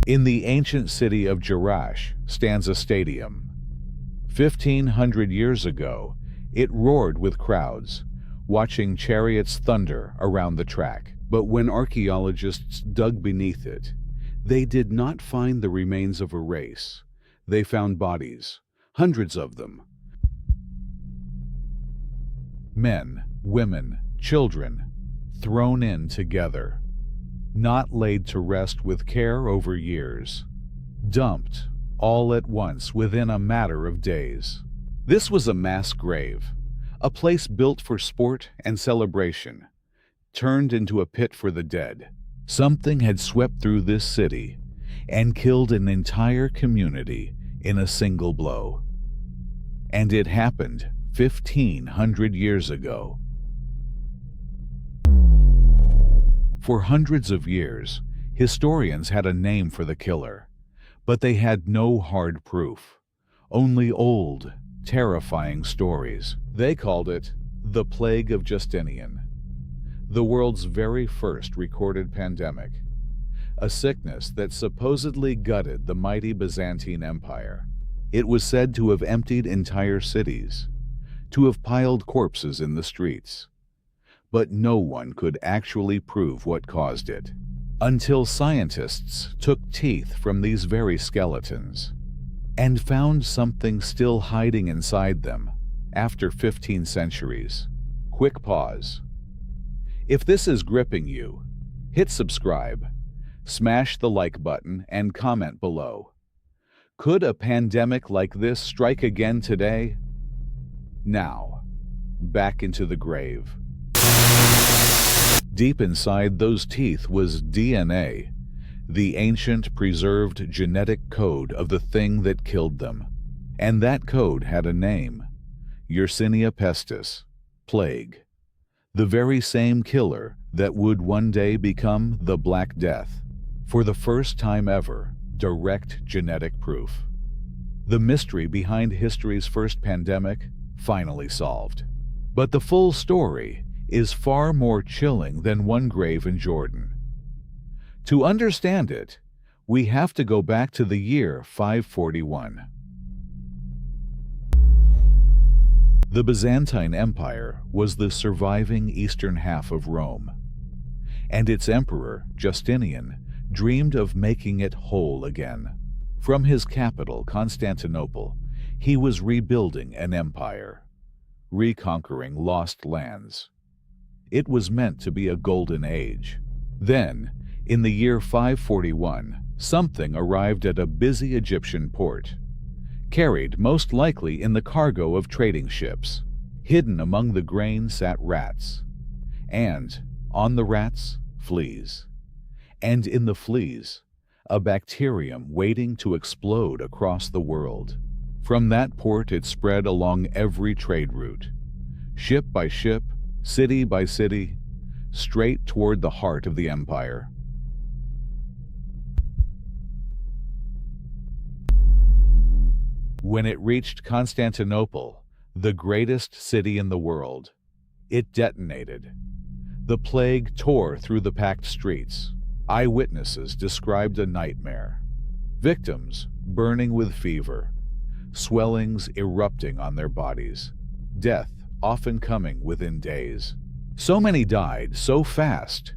In the ancient city of Jerash stands a stadium. 1,500 years ago, it roared with crowds, watching chariots thunder around the track. But when archaeologists dug beneath it, they did not find the remains of a race. They found bodies, hundreds of them. Men, women, children, thrown in together, not laid to rest with care over years, dumped all at once within a matter of days. This was a mass grave, a place built for sport and celebration, turned into a pit for the dead. Something had swept through this city and killed an entire community in a single blow. And it happened 1,500 years ago. For hundreds of years, historians had a name for the killer, but they had no hard proof, only old, terrifying stories. They called it the Plague of Justinian, the world's very first recorded pandemic, a sickness that supposedly gutted the mighty Byzantine Empire. It was said to have emptied entire cities, to have piled corpses in the streets. But no one could actually prove what caused it, until scientists took teeth from these very skeletons and found something still hiding inside them after 15 centuries. Quick pause. If this is gripping you, hit subscribe, smash the like button, and comment below. Could a pandemic like this strike again today? Now, back into the grave. Deep inside those teeth was DNA, the ancient preserved genetic code of the thing that killed them. And that code had a name: Yersinia pestis, plague. The very same killer that would one day become the Black Death. For the first time ever, direct genetic proof. The mystery behind history's first pandemic finally solved. But the full story is far more chilling than one grave in Jordan. To understand it, we have to go back to the year 541. The Byzantine Empire was the surviving eastern half of Rome, and its emperor, Justinian, dreamed of making it whole again. From his capital, Constantinople, he was rebuilding an empire, reconquering lost lands. It was meant to be a golden age. Then, in the year 541, something arrived at a busy Egyptian port, carried most likely in the cargo of trading ships. Hidden among the grain sat rats, and on the rats, fleas, and in the fleas, a bacterium waiting to explode across the world. From that port it spread along every trade route, ship by ship, city by city, straight toward the heart of the empire. When it reached Constantinople, the greatest city in the world, it detonated. The plague tore through the packed streets. Eyewitnesses described a nightmare. Victims burning with fever, swellings erupting on their bodies, death often coming within days. So many died so fast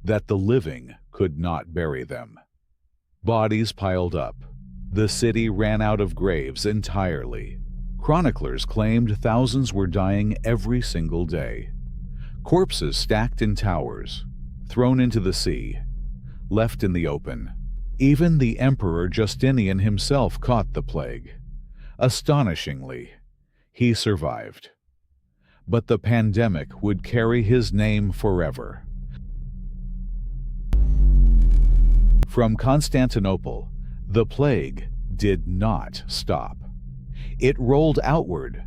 that the living could not bury them. Bodies piled up. The city ran out of graves entirely. Chroniclers claimed thousands were dying every single day. Corpses stacked in towers, thrown into the sea, left in the open. Even the Emperor Justinian himself caught the plague. Astonishingly, he survived. But the pandemic would carry his name forever. From Constantinople, the plague did not stop. It rolled outward,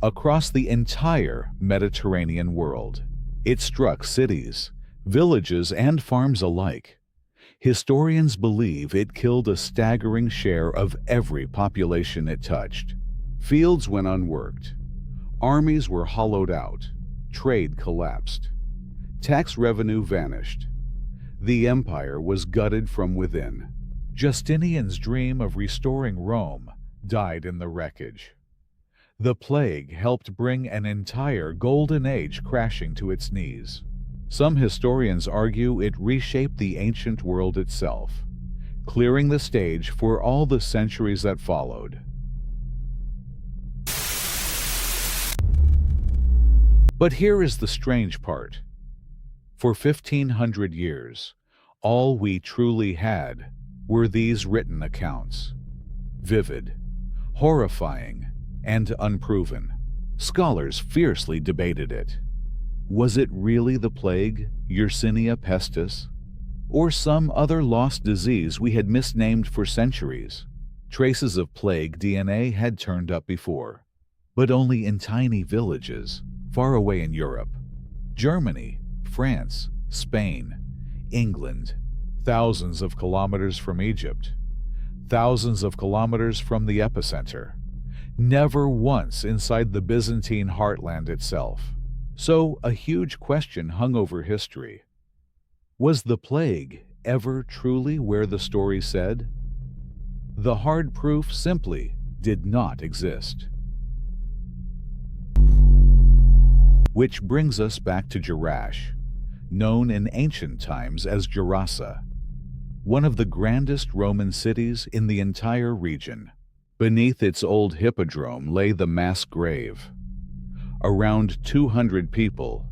across the entire Mediterranean world. It struck cities, villages, and farms alike. Historians believe it killed a staggering share of every population it touched. Fields went unworked. Armies were hollowed out. Trade collapsed. Tax revenue vanished. The empire was gutted from within. Justinian's dream of restoring Rome died in the wreckage. The plague helped bring an entire golden age crashing to its knees. Some historians argue it reshaped the ancient world itself, clearing the stage for all the centuries that followed. But here is the strange part. For 1,500 years, all we truly had were these written accounts. Vivid, horrifying, and unproven. Scholars fiercely debated it. Was it really the plague, Yersinia pestis, or some other lost disease we had misnamed for centuries? Traces of plague DNA had turned up before, but only in tiny villages far away in Europe. Germany, France, Spain, England, thousands of kilometers from Egypt, thousands of kilometers from the epicenter, never once inside the Byzantine heartland itself. So a huge question hung over history. Was the plague ever truly where the story said? The hard proof simply did not exist. Which brings us back to Jerash, known in ancient times as Gerasa, one of the grandest Roman cities in the entire region. Beneath its old hippodrome lay the mass grave. Around 200 people,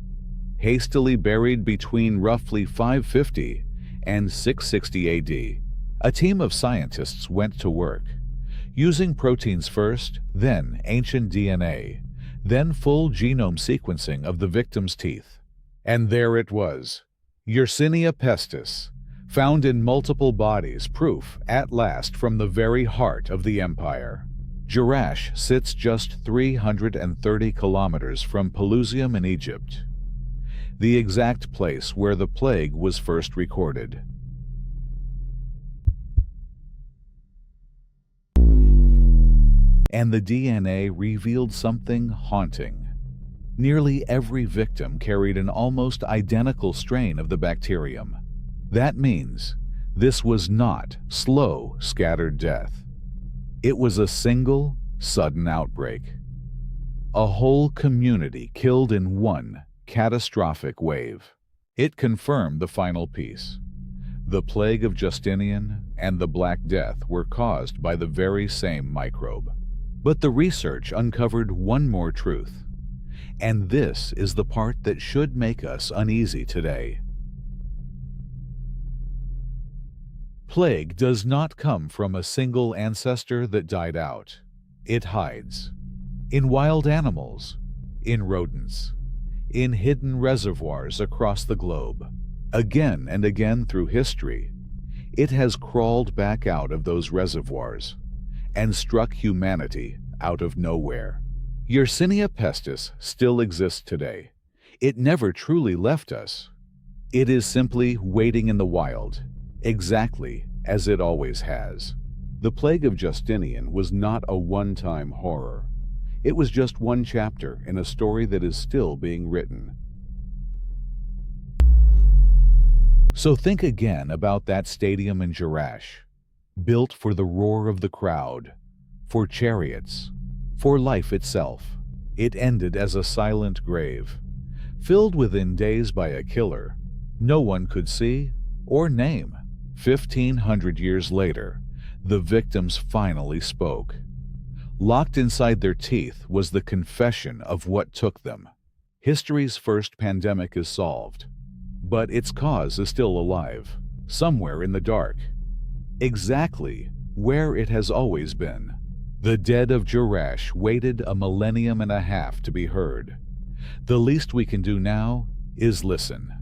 hastily buried between roughly 550 and 660 AD. A team of scientists went to work, using proteins first, then ancient DNA, then full genome sequencing of the victim's teeth. And there it was, Yersinia pestis, found in multiple bodies, proof, at last, from the very heart of the empire. Jerash sits just 330 kilometers from Pelusium in Egypt, the exact place where the plague was first recorded. And the DNA revealed something haunting. Nearly every victim carried an almost identical strain of the bacterium. That means this was not slow, scattered death. It was a single, sudden outbreak. A whole community killed in one catastrophic wave. It confirmed the final piece. The Plague of Justinian and the Black Death were caused by the very same microbe. But the research uncovered one more truth. And this is the part that should make us uneasy today. Plague does not come from a single ancestor that died out. It hides in wild animals, in rodents, in hidden reservoirs across the globe. Again and again through history, it has crawled back out of those reservoirs and struck humanity out of nowhere. Yersinia pestis still exists today. It never truly left us. It is simply waiting in the wild, exactly as it always has. The Plague of Justinian was not a one-time horror. It was just one chapter in a story that is still being written. So think again about that stadium in Jerash, built for the roar of the crowd, for chariots, for life itself. It ended as a silent grave, filled within days by a killer no one could see or name. 1,500 years later, the victims finally spoke. Locked inside their teeth was the confession of what took them. History's first pandemic is solved, but its cause is still alive, somewhere in the dark, exactly where it has always been. The dead of Jerash waited a millennium and a half to be heard. The least we can do now is listen.